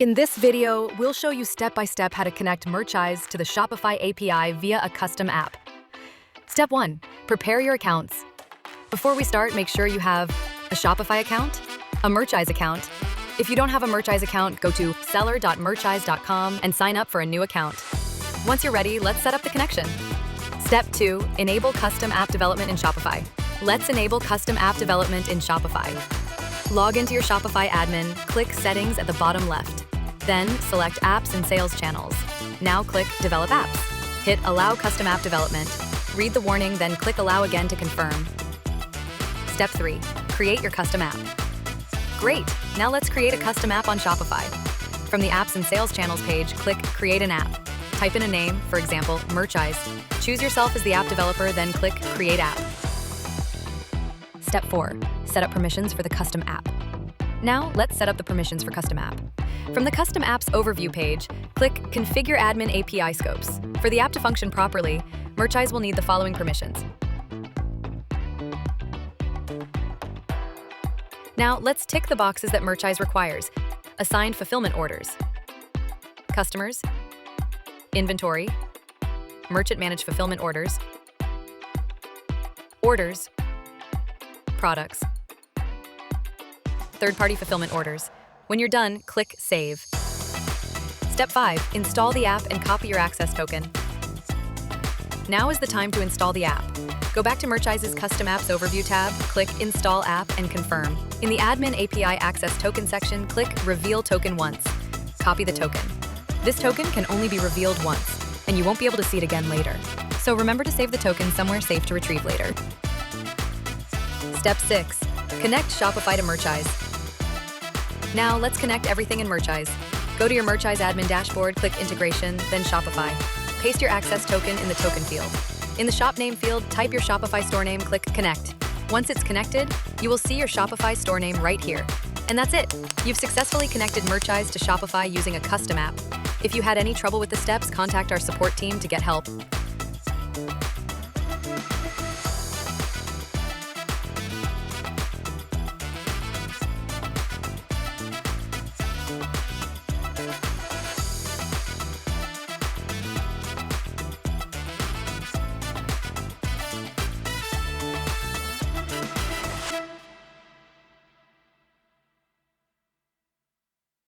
In this video, we'll show you step-by-step how to connect Merchize to the Shopify API via a custom app. Step 1. Prepare your accounts. Before we start, make sure you have a Shopify account, a Merchize account. If you don't have a Merchize account, go to seller.merchize.com and sign up for a new account. Once you're ready, let's set up the connection. Step 2. Enable custom app development in Shopify. Let's enable custom app development in Shopify. Log into your Shopify admin, click Settings at the bottom left. Then select Apps and Sales Channels. Now click Develop Apps. Hit Allow Custom App Development. Read the warning, then click Allow again to confirm. Step 3. Create your custom app. Great! Now let's create a custom app on Shopify. From the Apps and Sales Channels page, click Create an App. Type in a name, for example, Merchize. Choose yourself as the app developer, then click Create App. Step 4. Set up permissions for the custom app. Now, let's set up the permissions for custom app. From the Custom Apps Overview page, click Configure Admin API Scopes. For the app to function properly, Merchize will need the following permissions. Now, let's tick the boxes that Merchize requires. Assigned fulfillment orders, customers, inventory, merchant managed fulfillment orders, orders, products, third-party fulfillment orders. When you're done, click Save. Step 5. Install the app and copy your access token. Now is the time to install the app. Go back to Merchize's Custom Apps Overview tab, click Install App and confirm. In the Admin API Access Token section, click Reveal Token Once. Copy the token. This token can only be revealed once, and you won't be able to see it again later. So remember to save the token somewhere safe to retrieve later. Step 6. Connect Shopify to Merchize. Now let's connect everything in Merchize. Go to your Merchize admin dashboard, click Integration, then Shopify. Paste your access token in the token field. In the shop name field, type your Shopify store name, click Connect. Once it's connected, you will see your Shopify store name right here. And that's it. You've successfully connected Merchize to Shopify using a custom app. If you had any trouble with the steps, contact our support team to get help.